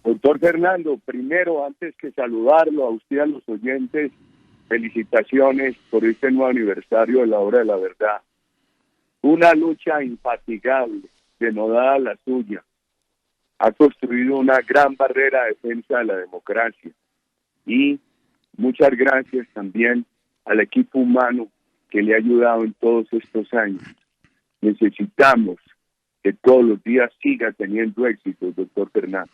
Doctor Fernando, primero, antes que saludarlo a usted y a los oyentes, felicitaciones por este nuevo aniversario de la Hora de la Verdad. Una lucha infatigable, denodada la suya. Ha construido una gran barrera de defensa de la democracia. Y muchas gracias también al equipo humano que le ha ayudado en todos estos años. Necesitamos que todos los días siga teniendo éxito, doctor Fernando.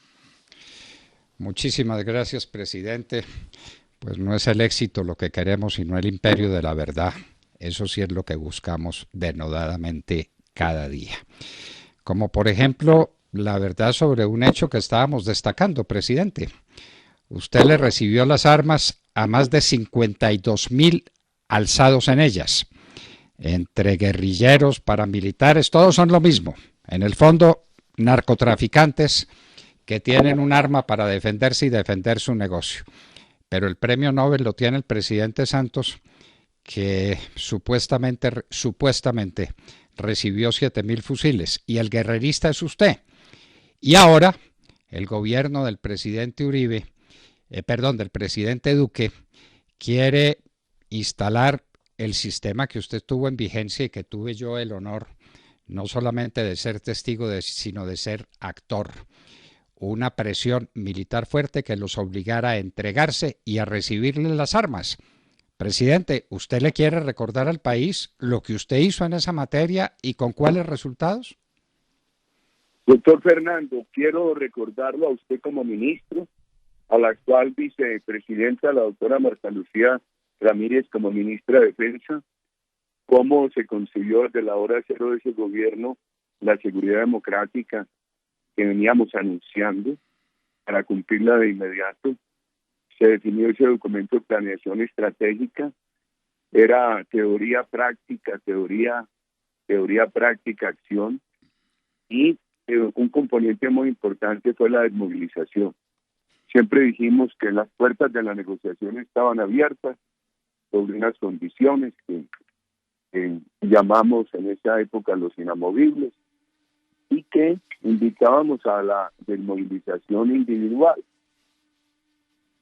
Muchísimas gracias, presidente. Pues no es el éxito lo que queremos, sino el imperio de la verdad. Eso sí es lo que buscamos denodadamente cada día. Como por ejemplo, la verdad sobre un hecho que estábamos destacando, presidente. Usted le recibió las armas a más de 52.000 alzados en ellas. Entre guerrilleros, paramilitares, todos son lo mismo. En el fondo, narcotraficantes que tienen un arma para defenderse y defender su negocio. Pero el premio Nobel lo tiene el presidente Santos, que supuestamente recibió 7.000 fusiles, y el guerrerista es usted. Y ahora, el gobierno del presidente del presidente Duque, quiere instalar el sistema que usted tuvo en vigencia y que tuve yo el honor no solamente de ser testigo, sino de ser actor. Una presión militar fuerte que los obligara a entregarse y a recibirle las armas. Presidente, ¿usted le quiere recordar al país lo que usted hizo en esa materia y con cuáles resultados? Doctor Fernando, quiero recordarlo a usted como ministro, a la actual vicepresidenta, la doctora Marta Lucía Ramírez, como ministra de Defensa, cómo se concibió desde la hora cero de ese gobierno la seguridad democrática que veníamos anunciando para cumplirla de inmediato. Se definió ese documento de planeación estratégica, era teoría práctica, acción, y un componente muy importante fue la desmovilización. Siempre dijimos que las puertas de la negociación estaban abiertas sobre unas condiciones que llamamos en esa época los inamovibles, y que invitábamos a la desmovilización individual.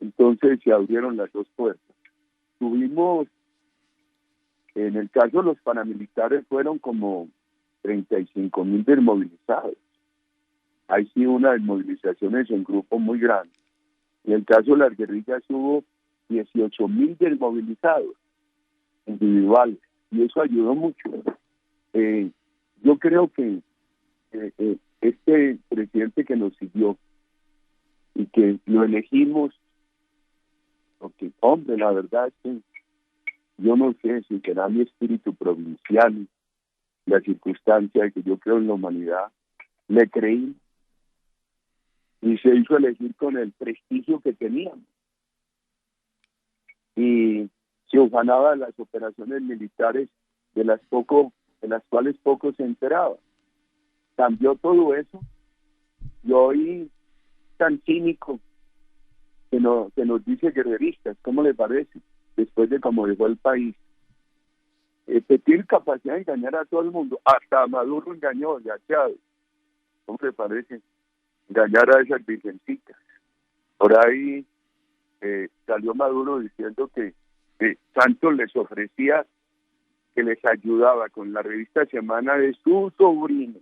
Entonces se abrieron las dos puertas. Tuvimos, en el caso de los paramilitares, fueron como 35.000 desmovilizados. Hay sí una desmovilizaciones en grupo muy grande. En el caso de las guerrillas hubo 18.000 desmovilizados individuales, y eso ayudó mucho. Yo creo que este presidente que nos siguió y que lo elegimos, porque, hombre, la verdad es que yo no sé si será mi espíritu provincial, la circunstancia de que yo creo en la humanidad, le creí y se hizo elegir con el prestigio que teníamos. Y se ufanaba de las operaciones militares de las cuales poco se enteraba. Cambió todo eso, y hoy tan cínico que nos dice guerreristas. ¿Cómo le parece? Después de cómo dejó el país. Tiene capacidad de engañar a todo el mundo, hasta Maduro engañó, y a Chávez. ¿Cómo le parece? Engañar a esas virgencitas. Por ahí salió Maduro diciendo que Santos les ofrecía que les ayudaba con la revista Semana de su sobrino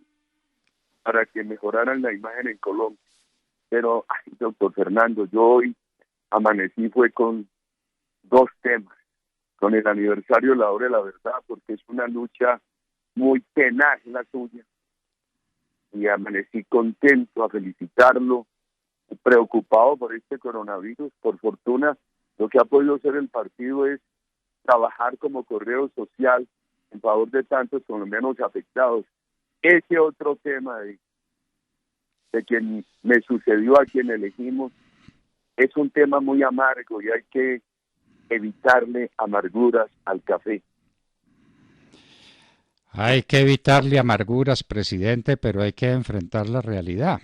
para que mejoraran la imagen en Colombia. Pero, doctor Fernando, yo hoy amanecí fue con dos temas, con el aniversario de la Hora de la Verdad, porque es una lucha muy tenaz la suya, y amanecí contento a felicitarlo, preocupado por este coronavirus. Por fortuna, lo que ha podido hacer el partido es trabajar como correo social en favor de tantos colombianos afectados. Ese otro tema de quien me sucedió, a quien elegimos, es un tema muy amargo, y hay que evitarle amarguras al café. Hay que evitarle amarguras, presidente, pero hay que enfrentar la realidad.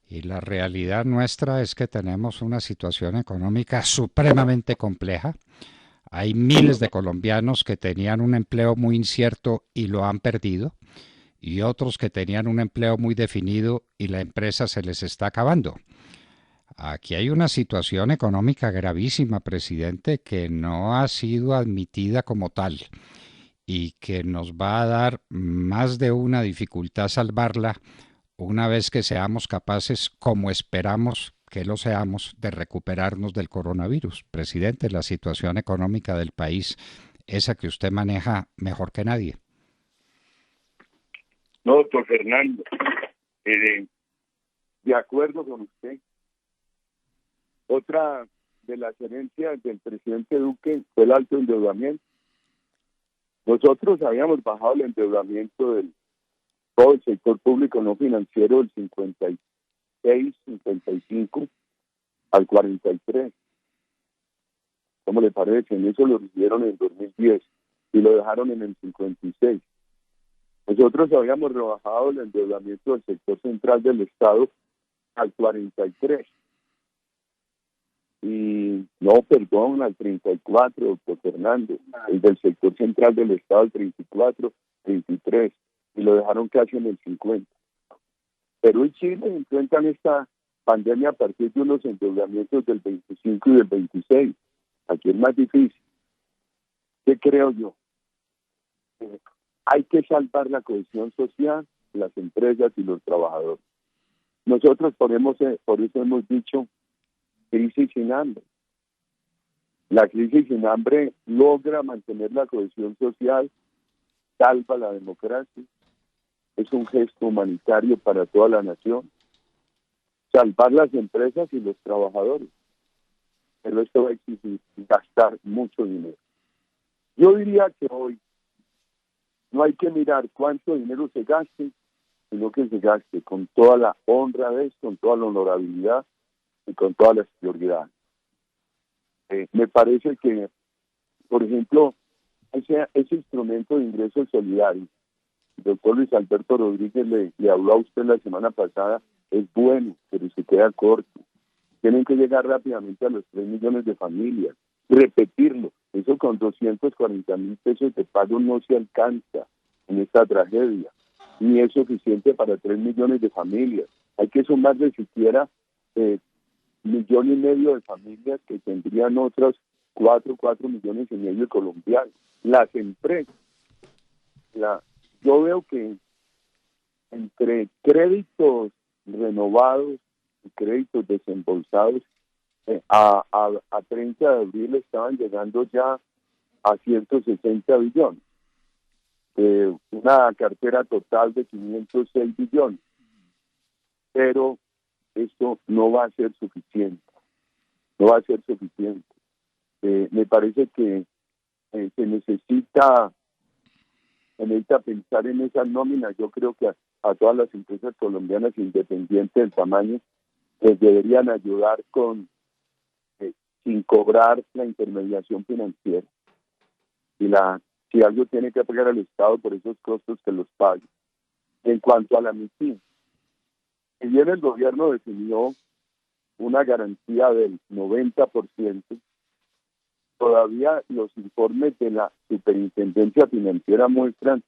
Y la realidad nuestra es que tenemos una situación económica supremamente compleja. Hay miles de colombianos que tenían un empleo muy incierto y lo han perdido, y otros que tenían un empleo muy definido y la empresa se les está acabando. Aquí hay una situación económica gravísima, presidente, que no ha sido admitida como tal y que nos va a dar más de una dificultad salvarla una vez que seamos capaces, como esperamos que lo seamos, de recuperarnos del coronavirus. Presidente, la situación económica del país, esa que usted maneja mejor que nadie. No, doctor Fernando, eh, de acuerdo con usted. Otra de las herencias del presidente Duque fue el alto endeudamiento. Nosotros habíamos bajado el endeudamiento del todo el sector público no financiero del 56, 55 al 43. ¿Cómo le parece? En eso lo recibieron en 2010 y lo dejaron en el 56. Nosotros habíamos rebajado el endeudamiento del sector central del Estado al 43. Y no, perdón, al 34, doctor Fernando. El del sector central del Estado al 34, 33. Y lo dejaron casi en el 50. Perú y Chile enfrentan esta pandemia a partir de unos endeudamientos del 25 y del 26. Aquí es más difícil. ¿Qué creo yo? Hay que salvar la cohesión social, las empresas y los trabajadores. Nosotros por eso hemos dicho crisis sin hambre. La crisis sin hambre logra mantener la cohesión social, salva la democracia, es un gesto humanitario para toda la nación. Salvar las empresas y los trabajadores. Pero esto va a exigir gastar mucho dinero. Yo diría que hoy no hay que mirar cuánto dinero se gaste, sino que se gaste con toda la honradez, con toda la honorabilidad y con todas las prioridades. Me parece que, por ejemplo, ese instrumento de ingreso solidario, el doctor Luis Alberto Rodríguez le habló a usted la semana pasada, es bueno, pero se queda corto. Tienen que llegar rápidamente a los 3 millones de familias, repetirlo. Eso con 240.000 pesos de pago no se alcanza en esta tragedia, ni es suficiente para 3 millones de familias. Hay que sumarle siquiera 1,5 millones de familias que tendrían otras 4 millones y medio de colombianos. Las empresas, yo veo que entre créditos renovados y créditos desembolsados, a 30 de abril estaban llegando ya a 160 billones, una cartera total de 506 billones, pero esto no va a ser suficiente, no va a ser suficiente. Me parece que se necesita pensar en esa nómina. Yo creo que a todas las empresas colombianas, independientes del tamaño, les deberían ayudar sin cobrar la intermediación financiera. Si algo tiene que pagar al Estado por esos costos, que los pague. En cuanto a la MIPIM, si bien el gobierno definió una garantía del 90%, todavía los informes de la Superintendencia Financiera muestran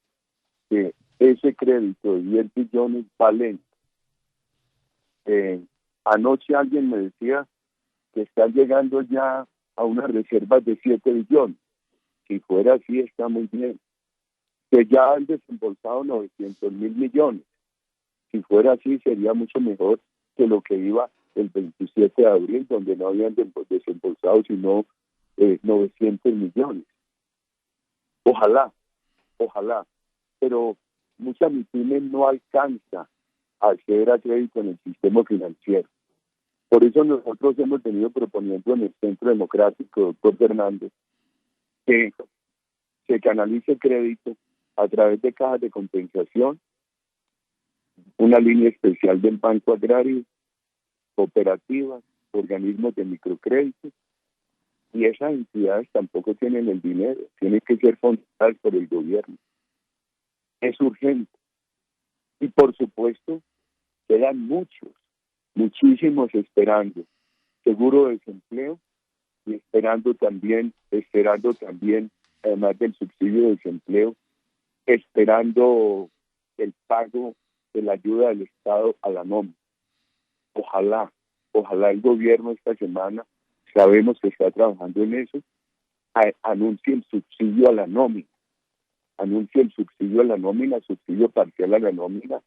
que ese crédito de 10 billones va lento. Anoche alguien me decía que está llegando ya a unas reservas de 7 billones. Si fuera así, está muy bien. Que ya han desembolsado 900.000 millones. Si fuera así, sería mucho mejor que lo que iba el 27 de abril, donde no habían desembolsado sino 900 millones. Ojalá, pero mucha MIPYME no alcanza a acceder a crédito en el sistema financiero. Por eso nosotros hemos venido proponiendo en el Centro Democrático, doctor Fernández, que se canalice crédito a través de cajas de compensación, una línea especial del Banco Agrario, cooperativas, organismos de microcrédito, y esas entidades tampoco tienen el dinero, tienen que ser fondadas por el gobierno. Es urgente. Y por supuesto, quedan muchísimos esperando seguro de desempleo y esperando también, además del subsidio de desempleo, esperando el pago de la ayuda del Estado a la nómina. Ojalá, ojalá el gobierno esta semana, sabemos que está trabajando en eso, anuncie el subsidio a la nómina, subsidio parcial a la nómina.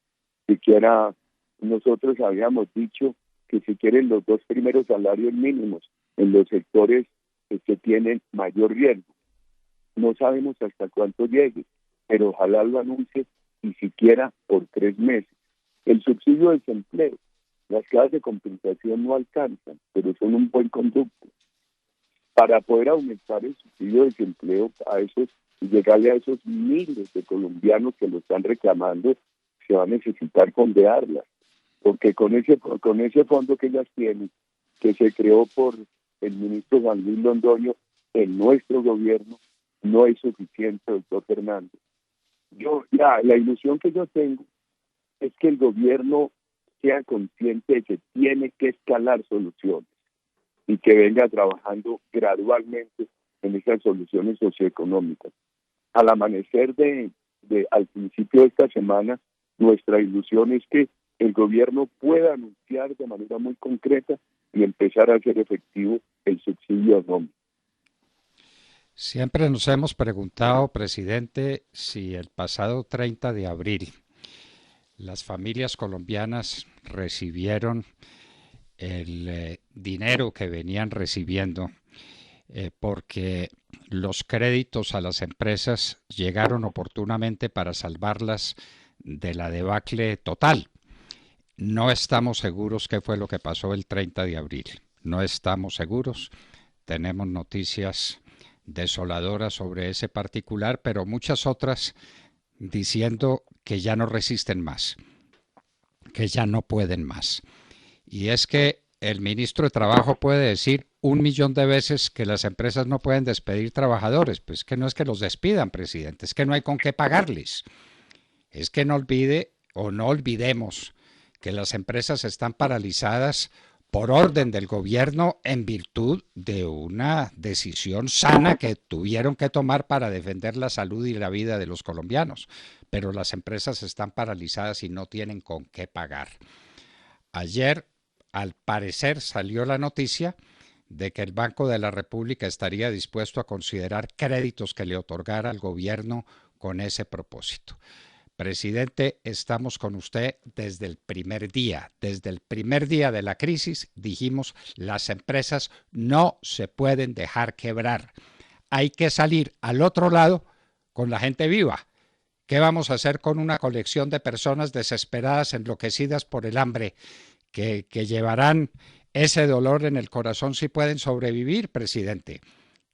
Siquiera nosotros habíamos dicho que si quieren los 2 primeros salarios mínimos en los sectores que tienen mayor riesgo. No sabemos hasta cuánto llegue, pero ojalá lo anuncie y siquiera por 3 meses. El subsidio de desempleo, las cajas de compensación no alcanzan, pero son un buen conducto. Para poder aumentar el subsidio de desempleo a esos y llegarle a esos miles de colombianos que lo están reclamando, se va a necesitar fondearlas, porque con ese fondo que ellas tienen, que se creó por el ministro Juan Luis Londoño en nuestro gobierno, no es suficiente, doctor Fernando. La ilusión que yo tengo es que el gobierno sea consciente de que tiene que escalar soluciones y que venga trabajando gradualmente en esas soluciones socioeconómicas. Al amanecer al principio de esta semana, nuestra ilusión es que el gobierno pueda anunciar de manera muy concreta y empezar a hacer efectivo el subsidio a nómina. Siempre nos hemos preguntado, presidente, si el pasado 30 de abril las familias colombianas recibieron el dinero que venían recibiendo porque los créditos a las empresas llegaron oportunamente para salvarlas de la debacle total. No estamos seguros qué fue lo que pasó el 30 de abril. No estamos seguros. Tenemos noticias desoladoras sobre ese particular, pero muchas otras diciendo que ya no resisten más, que ya no pueden más. Y es que el ministro de Trabajo puede decir 1.000.000 de veces que las empresas no pueden despedir trabajadores. Pues que no es que los despidan, presidente, es que no hay con qué pagarles. Es que no olvidemos que las empresas están paralizadas por orden del gobierno en virtud de una decisión sana que tuvieron que tomar para defender la salud y la vida de los colombianos. Pero las empresas están paralizadas y no tienen con qué pagar. Ayer, al parecer, salió la noticia de que el Banco de la República estaría dispuesto a considerar créditos que le otorgara al gobierno con ese propósito. Presidente, estamos con usted desde el primer día. Desde el primer día de la crisis dijimos, las empresas no se pueden dejar quebrar. Hay que salir al otro lado con la gente viva. ¿Qué vamos a hacer con una colección de personas desesperadas, enloquecidas por el hambre, que llevarán ese dolor en el corazón si pueden sobrevivir, presidente?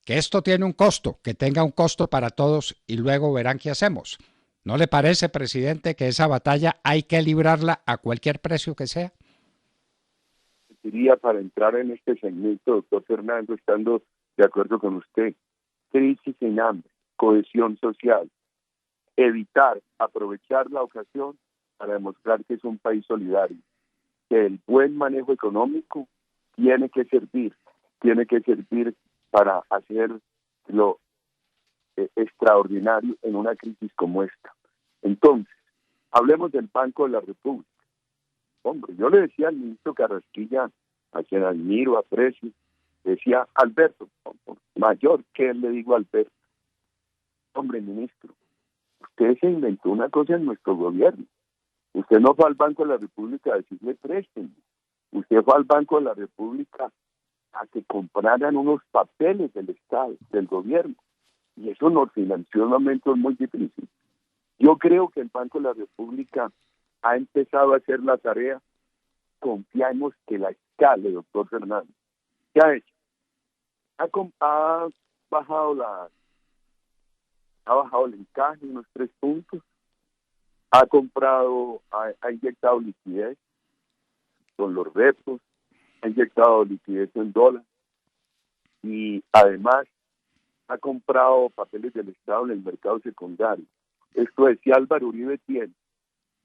Que esto tiene un costo, que tenga un costo para todos y luego verán qué hacemos. ¿No le parece, presidente, que esa batalla hay que librarla a cualquier precio que sea? Diría, para entrar en este segmento, doctor Fernando, estando de acuerdo con usted, crisis sin hambre, cohesión social, aprovechar la ocasión para demostrar que es un país solidario, que el buen manejo económico tiene que servir para hacer lo extraordinario en una crisis como esta. Entonces, hablemos del Banco de la República. Hombre, yo le decía al ministro Carrasquilla, a quien admiro, aprecio, decía, Alberto, mayor que le digo a Alberto, hombre, ministro, usted se inventó una cosa en nuestro gobierno. Usted no fue al Banco de la República a decirle préstenme. Usted fue al Banco de la República a que compraran unos papeles del Estado, del gobierno. Y eso nos financió en momentos muy difíciles. Yo creo que el Banco de la República ha empezado a hacer la tarea. Confiamos que la escale, doctor Fernando. ¿Qué ha hecho? Ha bajado el encaje unos 3 puntos. Ha inyectado liquidez con los repos, ha inyectado liquidez en dólares y además ha comprado papeles del Estado en el mercado secundario. Esto es, si Álvaro Uribe tiene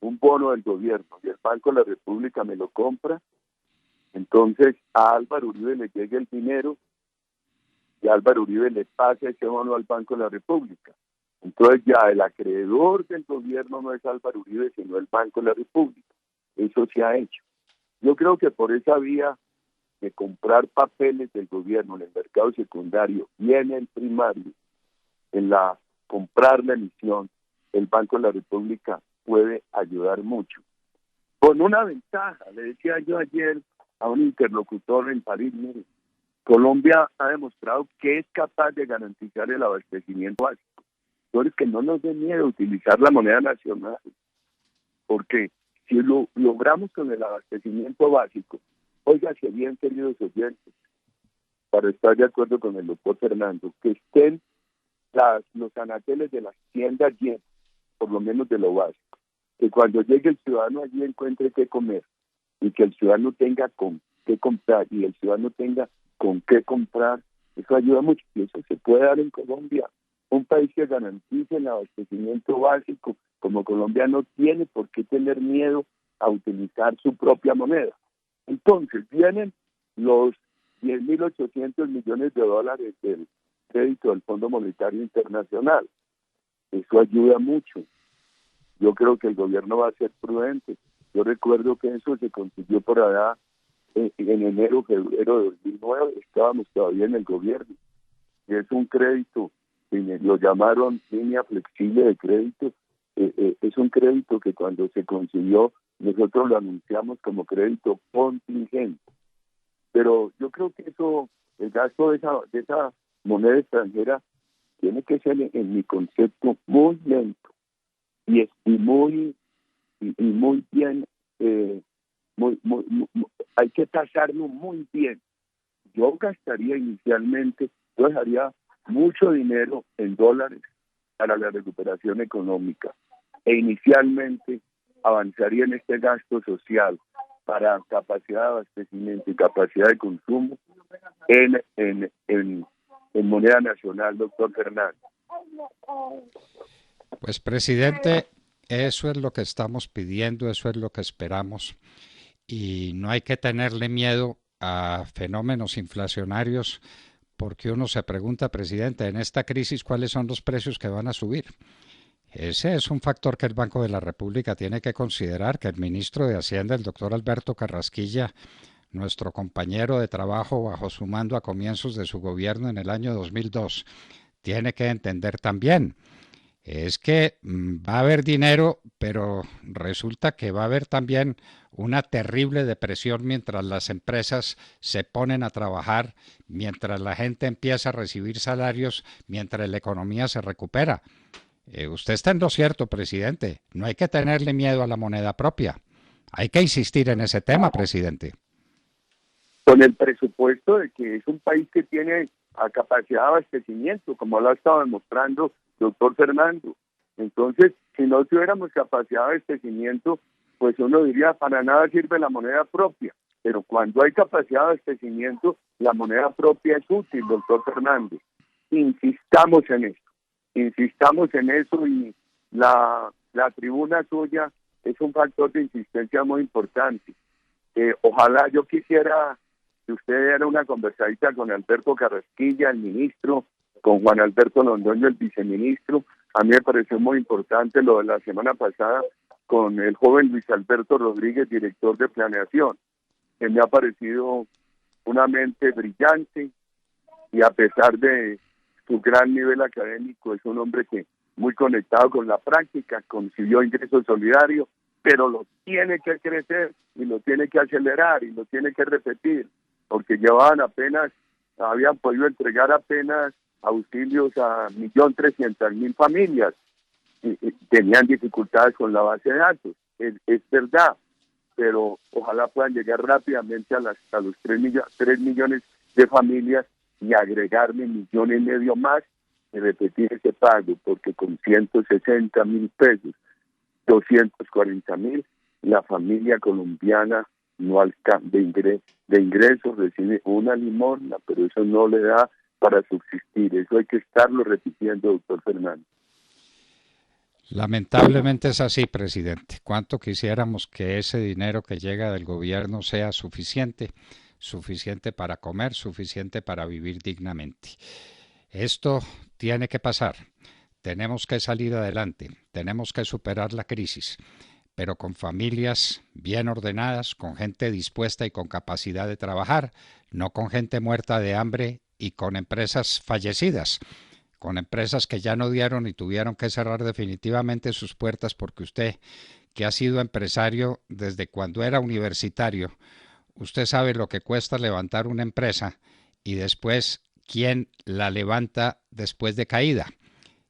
un bono del gobierno y el Banco de la República me lo compra, entonces a Álvaro Uribe le llega el dinero y Álvaro Uribe le pasa ese bono al Banco de la República. Entonces ya el acreedor del gobierno no es Álvaro Uribe, sino el Banco de la República. Eso se ha hecho. Yo creo que por esa vía de comprar papeles del gobierno en el mercado secundario y en el primario, comprar la emisión, el Banco de la República puede ayudar mucho. Con una ventaja, le decía yo ayer a un interlocutor en París, mire, Colombia ha demostrado que es capaz de garantizar el abastecimiento básico. Entonces, que no nos dé miedo utilizar la moneda nacional, porque si lo logramos con el abastecimiento básico, oiga, si bien, queridos oyentes, para estar de acuerdo con el doctor Fernando, que estén los anaqueles de las tiendas llenos, por lo menos de lo básico, que cuando llegue el ciudadano allí encuentre qué comer y que el ciudadano tenga con qué comprar y el ciudadano tenga con qué comprar, eso ayuda mucho y eso se puede dar en Colombia. Un país que garantice el abastecimiento básico como Colombia no tiene por qué tener miedo a utilizar su propia moneda. Entonces vienen los 10.800 millones de dólares del crédito del Fondo Monetario Internacional. Eso ayuda mucho. Yo creo que el gobierno va a ser prudente. Yo recuerdo que eso se consiguió por allá en enero, febrero de 2009, estábamos todavía en el gobierno. Y es un crédito, lo llamaron línea flexible de crédito, es un crédito que cuando se consiguió, nosotros lo anunciamos como crédito contingente. Pero yo creo que eso, el gasto de esa moneda extranjera tiene que ser, en mi concepto, muy lento y muy bien, hay que tasarlo muy bien. Yo gastaría inicialmente, yo dejaría mucho dinero en dólares para la recuperación económica e inicialmente avanzaría en este gasto social para capacidad de abastecimiento y capacidad de consumo en moneda nacional, doctor Fernández. Pues, presidente, eso es lo que estamos pidiendo, eso es lo que esperamos, y no hay que tenerle miedo a fenómenos inflacionarios, porque uno se pregunta, presidente, en esta crisis, ¿cuáles son los precios que van a subir? Ese es un factor que el Banco de la República tiene que considerar, que el ministro de Hacienda, el doctor Alberto Carrasquilla, nuestro compañero de trabajo bajo su mando a comienzos de su gobierno en el año 2002, tiene que entender también. Es que va a haber dinero, pero resulta que va a haber también una terrible depresión mientras las empresas se ponen a trabajar, mientras la gente empieza a recibir salarios, mientras la economía se recupera. Usted está en lo cierto, presidente. No hay que tenerle miedo a la moneda propia. Hay que insistir en ese tema, presidente. Con el presupuesto de que es un país que tiene capacidad de abastecimiento, como lo ha estado demostrando doctor Fernando. Entonces, si no tuviéramos capacidad de abastecimiento, pues uno diría, para nada sirve la moneda propia. Pero cuando hay capacidad de abastecimiento, la moneda propia es útil, doctor Fernando. Insistamos en eso y la tribuna suya es un factor de insistencia muy importante. Ojalá, yo quisiera que usted diera una conversadita con Alberto Carrasquilla, el ministro, con Juan Alberto Londoño, el viceministro. A mí me pareció muy importante lo de la semana pasada con el joven Luis Alberto Rodríguez, director de planeación, que me ha parecido una mente brillante y a pesar de su gran nivel académico es un hombre que muy conectado con la práctica, consiguió ingreso solidario, pero lo tiene que crecer y lo tiene que acelerar y lo tiene que repetir, porque habían podido entregar apenas auxilios a 1.300.000 familias. Y tenían dificultades con la base de datos, es verdad, pero ojalá puedan llegar rápidamente a los 3 millones de familias y agregarle 1,5 millones más y repetir ese pago, porque con 160.000 pesos, 240.000, la familia colombiana no de ingresos recibe una limosna, pero eso no le da para subsistir. Eso hay que estarlo repitiendo, doctor Fernando. Lamentablemente es así, presidente. Cuánto quisiéramos que ese dinero que llega del gobierno sea suficiente para comer, suficiente para vivir dignamente. Esto tiene que pasar. Tenemos que salir adelante, tenemos que superar la crisis, pero con familias bien ordenadas, con gente dispuesta y con capacidad de trabajar, no con gente muerta de hambre y con empresas fallecidas, con empresas que ya no dieron y tuvieron que cerrar definitivamente sus puertas porque usted, que ha sido empresario desde cuando era universitario, usted sabe lo que cuesta levantar una empresa y después quién la levanta después de caída.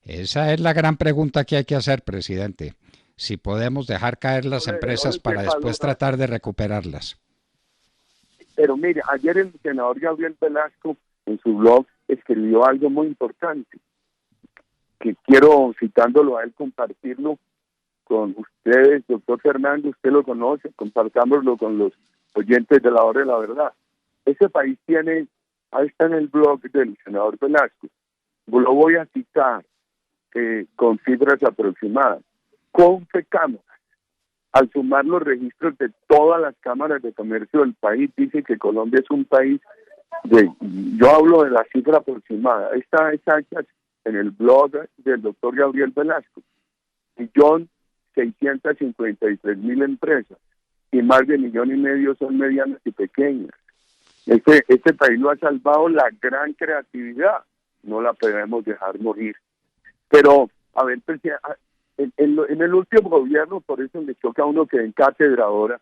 Esa es la gran pregunta que hay que hacer, presidente. Si podemos dejar caer las empresas para después tratar de recuperarlas. Pero mire, ayer el senador Gabriel Velasco en su blog escribió algo muy importante, que quiero, citándolo a él, compartirlo con ustedes. Doctor Fernando, usted lo conoce, compartámoslo con los oyentes de la hora de la verdad. Ese país tiene, ahí está en el blog del senador Velasco, lo voy a citar con cifras aproximadas. Confecámaras, al sumar los registros de todas las cámaras de comercio del país, dice que Colombia es un país yo hablo de la cifra aproximada, está hecha en el blog del doctor Gabriel Velasco, 1.653.000 empresas, y más de 1,5 millones son medianas y pequeñas. Este país lo ha salvado la gran creatividad, no la podemos dejar morir. Pero, a ver, en el último gobierno, por eso me choca a uno que en cátedra ahora,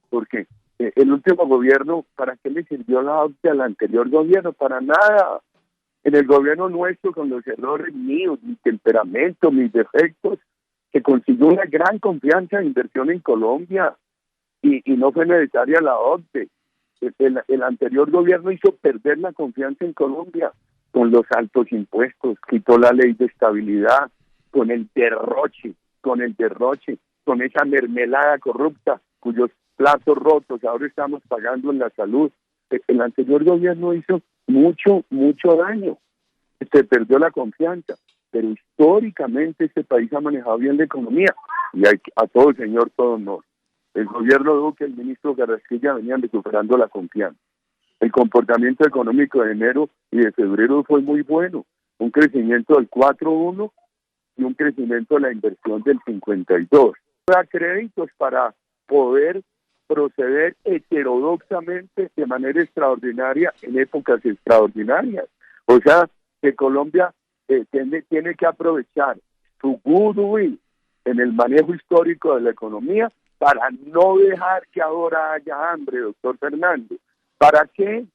porque el último gobierno, ¿para qué le sirvió la OCDE al anterior gobierno? Para nada. En el gobierno nuestro, con los errores míos, mi temperamento, mis defectos, se consiguió una gran confianza de inversión en Colombia y no fue necesaria la OCDE. El anterior gobierno hizo perder la confianza en Colombia con los altos impuestos, quitó la ley de estabilidad, con el derroche, con esa mermelada corrupta, cuyos platos rotos ahora estamos pagando en la salud. El anterior gobierno hizo mucho daño, se perdió la confianza, pero históricamente este país ha manejado bien la economía, y a todo el señor todo honor. El gobierno Duque, el ministro Carrasquilla venían recuperando la confianza. El comportamiento económico de enero y de febrero fue muy bueno, un crecimiento del 4.1 y un crecimiento de la inversión del 52. Da créditos para poder proceder heterodoxamente de manera extraordinaria en épocas extraordinarias. O sea, que Colombia tiene que aprovechar su goodwill en el manejo histórico de la economía para no dejar que ahora haya hambre, doctor Fernando. ¿Para qué?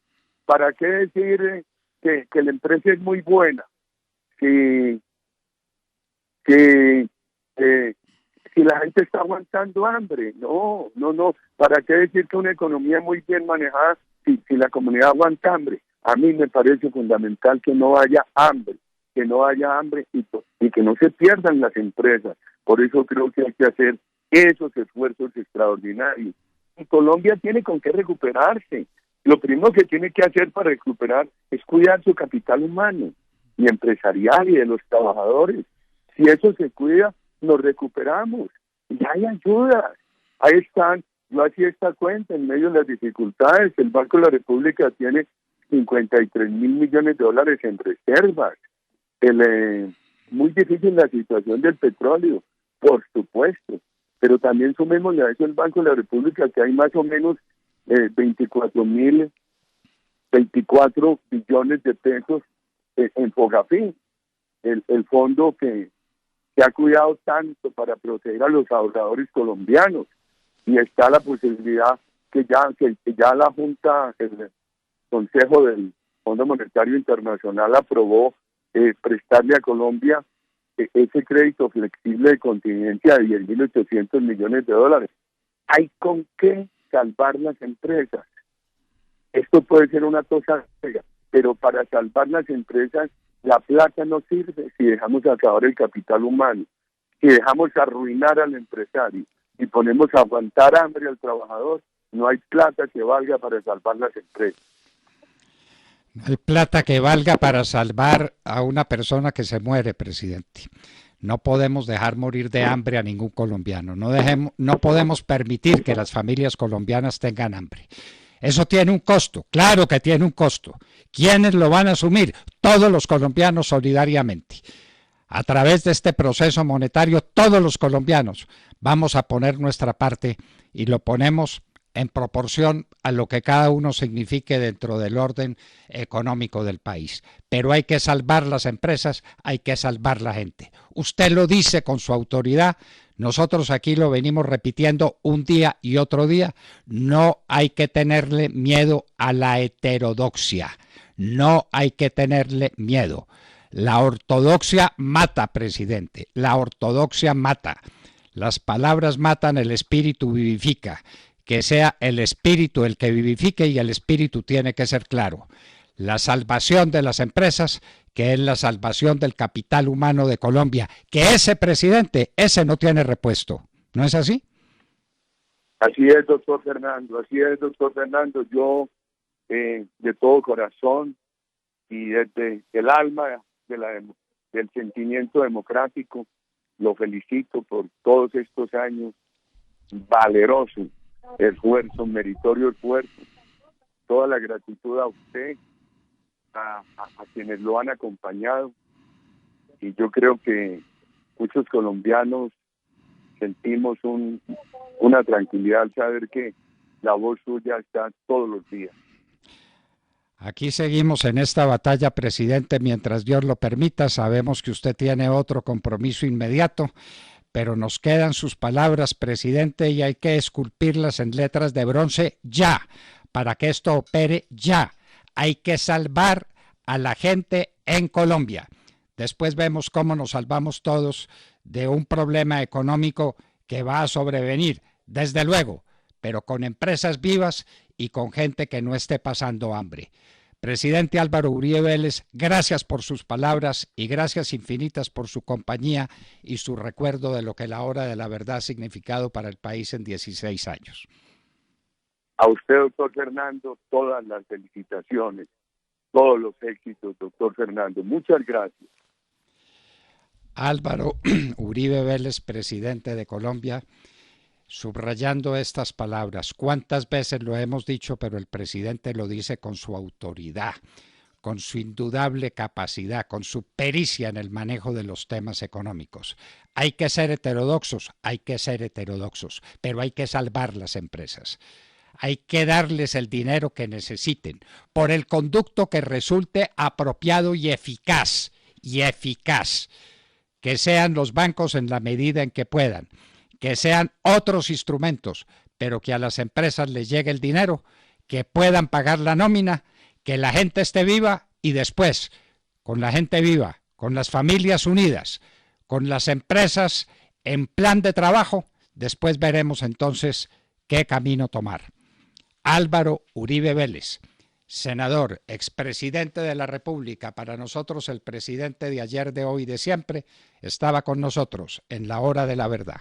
¿Para qué decir que la empresa es muy buena? Si la gente está aguantando hambre, no. ¿Para qué decir que una economía muy bien manejada si la comunidad aguanta hambre? A mí me parece fundamental que no haya hambre, y que no se pierdan las empresas. Por eso creo que hay que hacer esos esfuerzos extraordinarios. Y Colombia tiene con qué recuperarse. Lo primero que tiene que hacer para recuperar es cuidar su capital humano y empresarial y de los trabajadores. Si eso se cuida, nos recuperamos. Y hay ayudas. Ahí están. Yo hacía esta cuenta en medio de las dificultades. El Banco de la República tiene 53.000 millones de dólares en reservas. Muy difícil la situación del petróleo, por supuesto. Pero también sumémosle a eso el Banco de la República, que hay más o menos 24 billones de pesos en Fogafín, el fondo que ha cuidado tanto para proteger a los ahorradores colombianos. Y está la posibilidad que ya la Junta, el Consejo del Fondo Monetario Internacional aprobó prestarle a Colombia ese crédito flexible de contingencia de 10.800 millones de dólares. Hay con qué salvar las empresas. Esto puede ser una cosa seria, pero para salvar las empresas la plata no sirve si dejamos acabar el capital humano, si dejamos arruinar al empresario y ponemos a aguantar hambre al trabajador. No hay plata que valga para salvar las empresas. No hay plata que valga para salvar a una persona que se muere, presidente. No podemos dejar morir de hambre a ningún colombiano. No podemos permitir que las familias colombianas tengan hambre. Eso tiene un costo, claro que tiene un costo. ¿Quiénes lo van a asumir? Todos los colombianos solidariamente. A través de este proceso monetario, todos los colombianos vamos a poner nuestra parte y lo ponemos en proporción a lo que cada uno signifique dentro del orden económico del país. Pero hay que salvar las empresas, hay que salvar la gente. Usted lo dice con su autoridad, nosotros aquí lo venimos repitiendo un día y otro día, no hay que tenerle miedo a la heterodoxia, no hay que tenerle miedo. La ortodoxia mata, presidente, la ortodoxia mata. Las palabras matan, el espíritu vivifica. Que sea el espíritu el que vivifique y el espíritu tiene que ser claro. La salvación de las empresas, que es la salvación del capital humano de Colombia, que ese presidente, ese no tiene repuesto. ¿No es así? Así es, doctor Fernando, así es, doctor Fernando. Yo, de todo corazón y desde el alma del sentimiento democrático, lo felicito por todos estos años valerosos, esfuerzo, meritorio esfuerzo. Toda la gratitud a usted, a quienes lo han acompañado, y yo creo que muchos colombianos sentimos una tranquilidad al saber que la voz suya está todos los días. Aquí seguimos en esta batalla, presidente, mientras Dios lo permita. Sabemos que usted tiene otro compromiso inmediato, pero nos quedan sus palabras, presidente, y hay que esculpirlas en letras de bronce ya, para que esto opere ya. Hay que salvar a la gente en Colombia. Después vemos cómo nos salvamos todos de un problema económico que va a sobrevenir, desde luego, pero con empresas vivas y con gente que no esté pasando hambre. Presidente Álvaro Uribe Vélez, gracias por sus palabras y gracias infinitas por su compañía y su recuerdo de lo que la hora de la verdad ha significado para el país en 16 años. A usted, doctor Fernando, todas las felicitaciones, todos los éxitos, doctor Fernando. Muchas gracias. Álvaro Uribe Vélez, presidente de Colombia, subrayando estas palabras. ¿Cuántas veces lo hemos dicho? Pero el presidente lo dice con su autoridad, con su indudable capacidad, con su pericia en el manejo de los temas económicos. Hay que ser heterodoxos, pero hay que salvar las empresas. Hay que darles el dinero que necesiten por el conducto que resulte apropiado y eficaz, que sean los bancos en la medida en que puedan, que sean otros instrumentos, pero que a las empresas les llegue el dinero, que puedan pagar la nómina, que la gente esté viva y después, con la gente viva, con las familias unidas, con las empresas en plan de trabajo, después veremos entonces qué camino tomar. Álvaro Uribe Vélez, senador, expresidente de la República, para nosotros el presidente de ayer, de hoy, de siempre, estaba con nosotros en la hora de la verdad.